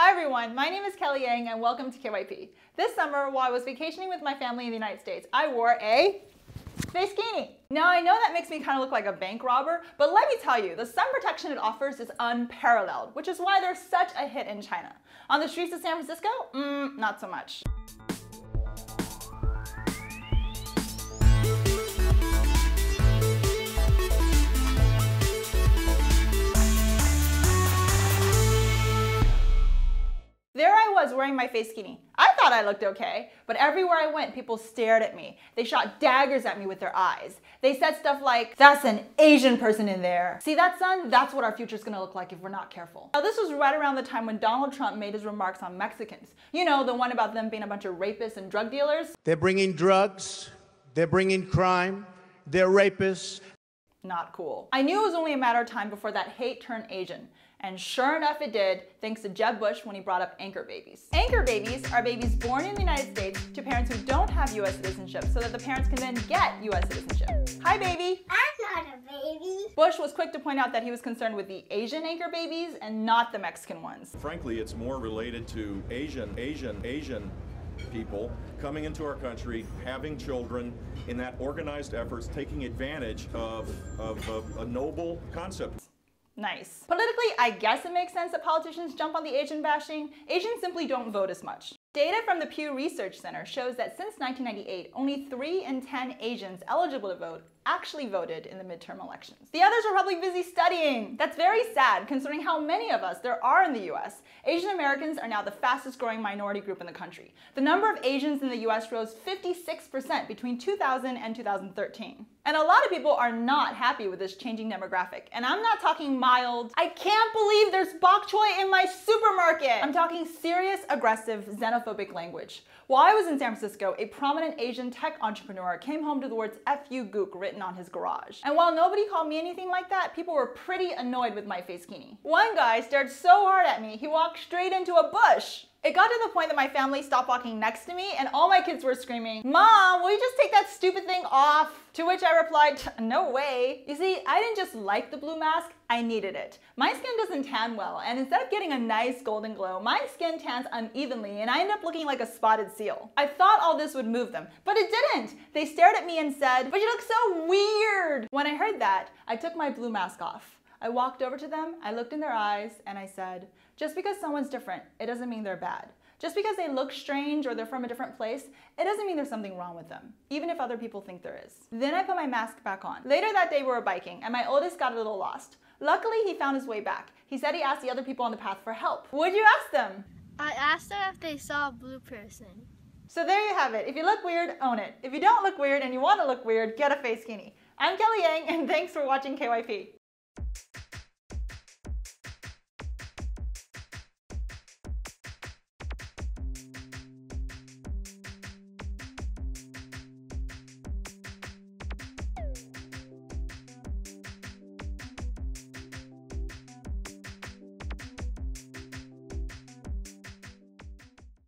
Hi everyone, my name is Kelly Yang and welcome to KYP. This summer, while I was vacationing with my family in the United States, I wore a Facekini. Now I know that makes me kind of look like a bank robber, but let me tell you, the sun protection it offers is unparalleled, which is why they're such a hit in China. On the streets of San Francisco, not so much. There I was wearing my Facekini. I thought I looked okay, but everywhere I went, people stared at me. They shot daggers at me with their eyes. They said stuff like, "That's an Asian person in there. See that sun? That's what our future's gonna look like if we're not careful." Now this was right around the time when Donald Trump made his remarks on Mexicans. You know, the one about them being a bunch of rapists and drug dealers. They're bringing drugs, they're bringing crime, they're rapists. Not cool. I knew it was only a matter of time before that hate turned Asian. And sure enough it did, thanks to Jeb Bush when he brought up anchor babies. Anchor babies are babies born in the United States to parents who don't have US citizenship so that the parents can then get US citizenship. Hi baby! I'm not a baby. Bush was quick to point out that he was concerned with the Asian anchor babies and not the Mexican ones. Frankly, it's more related to Asian people coming into our country, having children, in that organized efforts, taking advantage of a noble concept. Nice. Politically, I guess it makes sense that politicians jump on the Asian bashing. Asians simply don't vote as much. Data from the Pew Research Center shows that since 1998, only 3 in 10 Asians eligible to vote actually voted in the midterm elections. The others are probably busy studying. That's very sad considering how many of us there are in the US. Asian Americans are now the fastest growing minority group in the country. The number of Asians in the US rose 56% between 2000 and 2013. And a lot of people are not happy with this changing demographic. And I'm not talking mild, I can't believe there's bok choy in my supermarket. I'm talking serious, aggressive, xenophobic language. While I was in San Francisco, a prominent Asian tech entrepreneur came home to the words "F you gook" written on his garage. And while nobody called me anything like that, people were pretty annoyed with my Facekini. One guy stared so hard at me, he walked straight into a bush. It got to the point that my family stopped walking next to me and all my kids were screaming, "Mom, will you just take that stupid thing off?" To which I replied, "No way." You see, I didn't just like the blue mask, I needed it. My skin doesn't tan well, and instead of getting a nice golden glow, my skin tans unevenly and I end up looking like a spotted seal. I thought all this would move them, but it didn't. They stared at me and said, "But you look so weird." When I heard that, I took my blue mask off. I walked over to them, I looked in their eyes, and I said, just because someone's different, it doesn't mean they're bad. Just because they look strange or they're from a different place, it doesn't mean there's something wrong with them, even if other people think there is. Then I put my mask back on. Later that day we were biking, and my oldest got a little lost. Luckily, he found his way back. He said he asked the other people on the path for help. What'd you ask them? I asked them if they saw a blue person. So there you have it. If you look weird, own it. If you don't look weird and you want to look weird, get a Facekini. I'm Kelly Yang, and thanks for watching KYP.